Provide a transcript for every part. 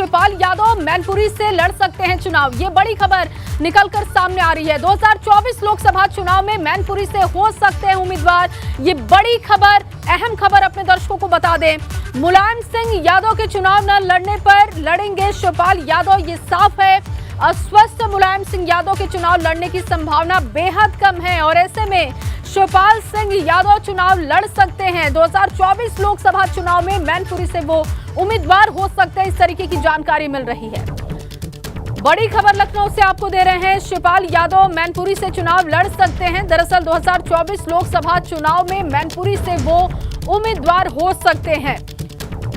शिवपाल यादव मैनपुरी से लड़ सकते हैं चुनाव। ये बड़ी खबर निकलकर सामने आ रही है। 2024 लोकसभा चुनाव में मैनपुरी से हो सकते हैं उम्मीदवार। ये बड़ी खबर, अहम खबर अपने दर्शकों को बता दें। मुलायम सिंह यादव के चुनाव न लड़ने पर लड़ेंगे शिवपाल यादव, ये साफ है। अस्वस्थ मुलायम सिंह यादव के चुनाव लड़ने की संभावना बेहद कम है और ऐसे में शिवपाल सिंह यादव चुनाव लड़ सकते हैं। 2024 लोकसभा चुनाव में मैनपुरी से वो उम्मीदवार हो सकते हैं, इस तरीके की जानकारी मिल रही है। बड़ी खबर लखनऊ से आपको दे रहे हैं। शिवपाल यादव मैनपुरी से चुनाव लड़ सकते हैं। दरअसल 2024 लोकसभा चुनाव में मैनपुरी से वो उम्मीदवार हो सकते हैं।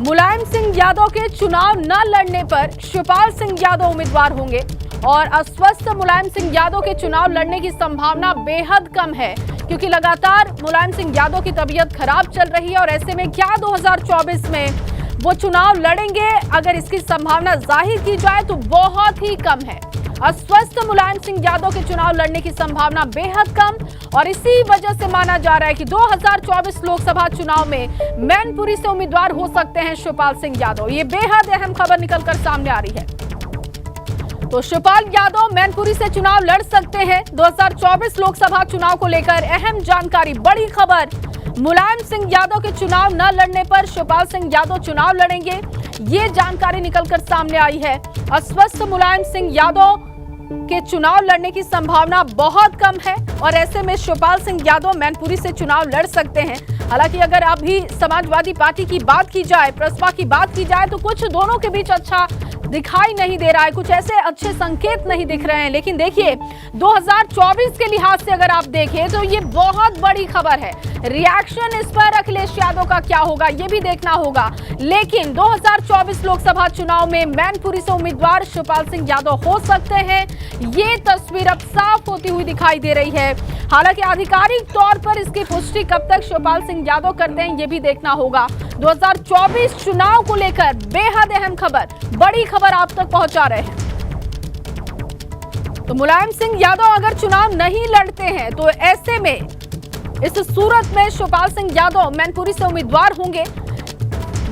मुलायम सिंह यादव के चुनाव न लड़ने पर शिवपाल सिंह यादव उम्मीदवार होंगे और अस्वस्थ मुलायम सिंह यादव के चुनाव लड़ने की संभावना बेहद कम है, क्योंकि लगातार मुलायम सिंह यादव की तबीयत खराब चल रही है और ऐसे में क्या 2024 में वो चुनाव लड़ेंगे, अगर इसकी संभावना जाहिर की जाए तो बहुत ही कम है। अस्वस्थ मुलायम सिंह यादव के चुनाव लड़ने की संभावना बेहद कम और इसी वजह से माना जा रहा है कि 2024 लोकसभा चुनाव में मैनपुरी से उम्मीदवार हो सकते हैं शिवपाल सिंह यादव। ये बेहद अहम खबर निकलकर सामने आ रही है। तो शिवपाल यादव मैनपुरी से चुनाव लड़ सकते हैं। 2024 लोकसभा चुनाव को लेकर अहम जानकारी, बड़ी खबर। मुलायम सिंह यादव के चुनाव न लड़ने पर शिवपाल सिंह यादव चुनाव लड़ेंगे, ये जानकारी निकलकर सामने आई है। अस्वस्थ मुलायम सिंह यादव के चुनाव लड़ने की संभावना बहुत कम है और ऐसे में शिवपाल सिंह यादव मैनपुरी से चुनाव लड़ सकते हैं। हालांकि अगर अभी समाजवादी पार्टी की बात की जाए, प्रसपा की बात की जाए, तो कुछ दोनों के बीच अच्छा दिखाई नहीं दे रहा है, कुछ ऐसे अच्छे संकेत नहीं दिख रहे हैं। लेकिन देखिए 2024 के लिहाज से अगर आप देखें तो ये बहुत बड़ी खबर है। रिएक्शन इस पर अखिलेश यादव का क्या होगा ये भी देखना होगा। लेकिन 2024 लोकसभा चुनाव में मैनपुरी से उम्मीदवार शिवपाल सिंह यादव हो सकते हैं, ये तस्वीर अब साफ होती हुई दिखाई दे रही है। हालांकि आधिकारिक तौर पर इसकी पुष्टि कब तक शिवपाल सिंह यादव करते हैं ये भी देखना होगा। 2024 चुनाव को लेकर बेहद अहम खबर, बड़ी खबर आप तक पहुंचा रहे हैं। तो मुलायम सिंह यादव अगर चुनाव नहीं लड़ते हैं तो ऐसे में इस सूरत में शिवपाल सिंह यादव मैनपुरी से उम्मीदवार होंगे,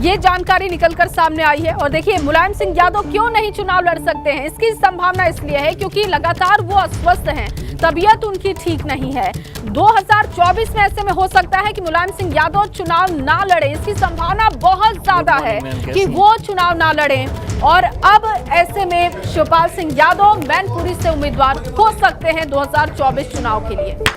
ये जानकारी निकलकर सामने आई है। और देखिए मुलायम सिंह यादव क्यों नहीं चुनाव लड़ सकते हैं, इसकी संभावना इसलिए है क्योंकि लगातार वो अस्वस्थ हैं, तबीयत उनकी ठीक नहीं है। 2024 में ऐसे में हो सकता है कि मुलायम सिंह यादव चुनाव ना लड़े, इसकी संभावना बहुत ज्यादा है कि वो चुनाव ना लड़े और अब ऐसे में शिवपाल सिंह यादव मैनपुरी से उम्मीदवार हो सकते हैं 2024 चुनाव के लिए।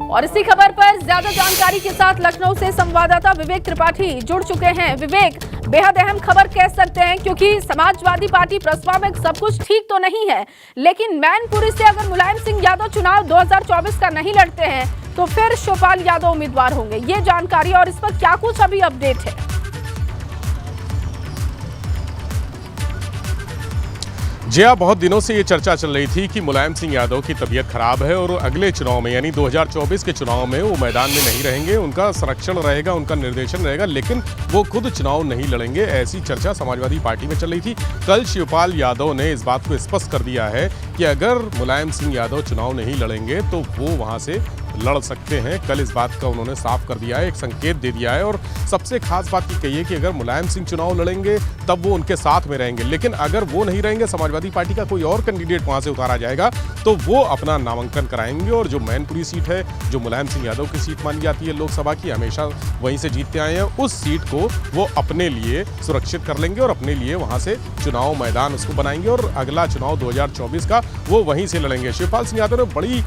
और इसी खबर पर ज्यादा जानकारी के साथ लखनऊ से संवाददाता विवेक त्रिपाठी जुड़ चुके हैं। विवेक, बेहद अहम खबर कह सकते हैं क्योंकि समाजवादी पार्टी प्रसपा में सब कुछ ठीक तो नहीं है, लेकिन मैनपुरी से अगर मुलायम सिंह यादव चुनाव 2024 का नहीं लड़ते हैं तो फिर शिवपाल यादव उम्मीदवार होंगे, ये जानकारी और इस पर क्या कुछ अभी अपडेट है? जी हाँ, बहुत दिनों से ये चर्चा चल रही थी कि मुलायम सिंह यादव की तबीयत खराब है और अगले चुनाव में यानी 2024 के चुनाव में वो मैदान में नहीं रहेंगे, उनका संरक्षण रहेगा, उनका निर्देशन रहेगा, लेकिन वो खुद चुनाव नहीं लड़ेंगे, ऐसी चर्चा समाजवादी पार्टी में चल रही थी। कल शिवपाल यादव ने इस बात को स्पष्ट कर दिया है कि अगर मुलायम सिंह यादव चुनाव नहीं लड़ेंगे तो वो वहाँ से लड़ सकते हैं। कल इस बात का उन्होंने साफ कर दिया है, एक संकेत दे दिया है और सबसे खास बात ये कही है कि अगर मुलायम सिंह चुनाव लड़ेंगे तब वो उनके साथ में रहेंगे, लेकिन अगर वो नहीं रहेंगे, समाजवादी पार्टी का कोई और कैंडिडेट वहां से उतारा जाएगा तो वो अपना नामांकन कराएंगे और जो मैनपुरी सीट है, जो मुलायम सिंह यादव की सीट मानी जाती है लोकसभा की, हमेशा वहीं से जीतते आए हैं, उस सीट को वो अपने लिए सुरक्षित कर लेंगे और अपने लिए वहां से चुनाव मैदान उसको बनाएंगे और अगला चुनाव 2024 का वो वहीं से लड़ेंगे। शिवपाल सिंह यादव ने बड़ी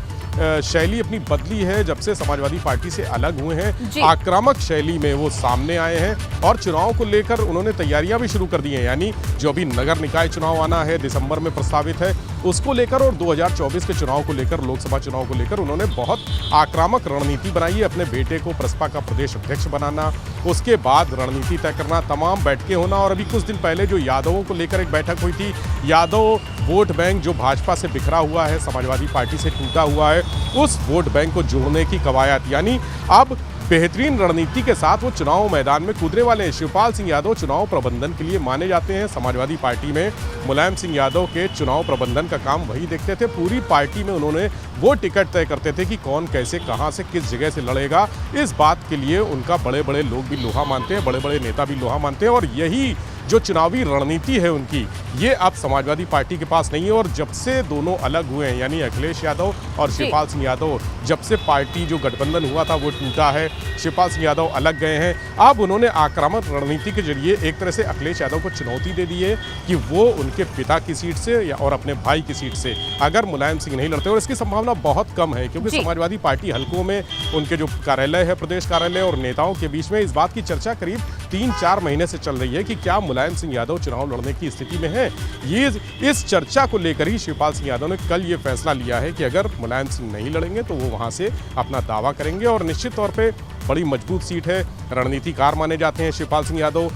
शैली अपनी बदली है जब से समाजवादी पार्टी से अलग हुए हैं। आक्रामक शैली में वो सामने आए हैं और चुनाव को लेकर उन्होंने तैयारियां भी शुरू कर दी हैं, यानी जो अभी नगर निकाय चुनाव आना है, दिसंबर में प्रस्तावित है, उसको लेकर और 2024 के चुनाव को लेकर, लोकसभा चुनाव को लेकर उन्होंने बहुत आक्रामक रणनीति बनाई है। अपने बेटे को प्रसपा का प्रदेश अध्यक्ष बनाना, उसके बाद रणनीति तय करना, तमाम बैठकें होना और अभी कुछ दिन पहले जो यादवों को लेकर एक बैठक हुई थी, यादव वोट बैंक जो भाजपा से बिखरा हुआ है, समाजवादी पार्टी से टूटा हुआ है, उस वोट बैंक को जोड़ने की कवायद, यानी अब बेहतरीन रणनीति के साथ वो चुनाव मैदान में कूदने वाले हैं। शिवपाल सिंह यादव चुनाव प्रबंधन के लिए माने जाते हैं। समाजवादी पार्टी में मुलायम सिंह यादव के चुनाव प्रबंधन का काम वही देखते थे। पूरी पार्टी में उन्होंने वो टिकट तय करते थे कि कौन कैसे, कहां से, किस जगह से लड़ेगा। इस बात के लिए उनका बड़े बड़े लोग भी लोहा मानते हैं, बड़े बड़े नेता भी लोहा मानते हैं और यही जो चुनावी रणनीति है उनकी, ये अब समाजवादी पार्टी के पास नहीं है। और जब से दोनों अलग हुए हैं, यानी अखिलेश यादव और शिवपाल सिंह यादव, जब से पार्टी जो गठबंधन हुआ था वो टूटा है, शिवपाल सिंह यादव अलग गए हैं, अब उन्होंने आक्रामक रणनीति के जरिए एक तरह से अखिलेश यादव को चुनौती दे दी है कि वो उनके पिता की सीट से या और अपने भाई की सीट से अगर मुलायम सिंह नहीं लड़ते, और इसकी संभावना बहुत कम है क्योंकि समाजवादी पार्टी हलकों में उनके जो कार्यालय है, प्रदेश कार्यालय और नेताओं के बीच में इस बात की चर्चा करीब 3-4 महीने से चल रही है कि क्या मुलायम सिंह यादव चुनाव लड़ने की स्थिति में है। ये इस चर्चा को लेकर ही शिवपाल सिंह यादव ने कल ये फैसला लिया है कि अगर मुलायम सिंह नहीं लड़ेंगे तो वो वहां से अपना दावा करेंगे। और निश्चित तौर पे बड़ी मजबूत सीट है, रणनीतिकार माने जाते हैं शिवपाल सिंह यादव।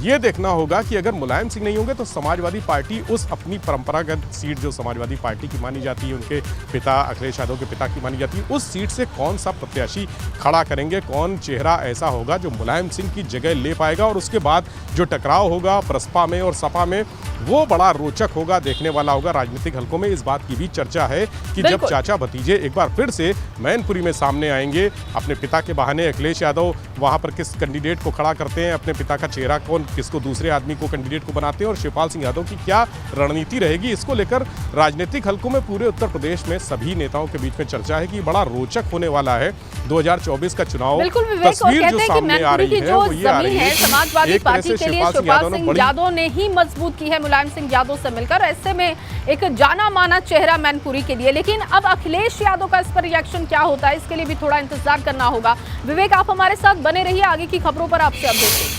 ये देखना होगा कि अगर मुलायम सिंह नहीं होंगे तो समाजवादी पार्टी उस अपनी परंपरागत सीट जो समाजवादी पार्टी की मानी जाती है, उनके पिता अखिलेश यादव के पिता की मानी जाती है, उस सीट से कौन सा प्रत्याशी खड़ा करेंगे, कौन चेहरा ऐसा होगा जो मुलायम सिंह की जगह ले पाएगा। और उसके बाद जो टकराव होगा प्रसपा में और सपा में, वो बड़ा रोचक होगा, देखने वाला होगा। राजनीतिक हलकों में इस बात की भी चर्चा है कि जब चाचा भतीजे एक बार फिर से मैनपुरी में सामने आएंगे, अपने पिता के बहाने अखिलेश यादव वहां पर किस कैंडिडेट को खड़ा करते हैं, अपने पिता का चेहरा कौन, किसको दूसरे आदमी को कैंडिडेट को बनाते हैं, और शिवपाल सिंह यादव की क्या रणनीति रहेगी, इसको लेकर राजनीतिक हलकों में पूरे उत्तर प्रदेश में सभी नेताओं के बीच में चर्चा है कि बड़ा रोचक होने वाला है 2024 का चुनाव। तस्वीर जो सामने आ रही है वो ये आ रही है समाजवादी पार्टी के लिए शिवपाल सिंह यादव ने ही मजबूत की है मुलायम सिंह यादव से मिलकर। ऐसे में एक जाना माना चेहरा मैनपुरी के लिए, लेकिन अब अखिलेश यादव का इस पर रिएक्शन क्या होता है, इसके लिए भी थोड़ा इंतजार करना होगा। विवेक, आप हमारे साथ बने रहिए, आगे की खबरों पर आपसे अपडेट।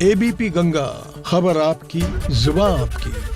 एबीपी गंगा, खबर आपकी, जुबान आपकी।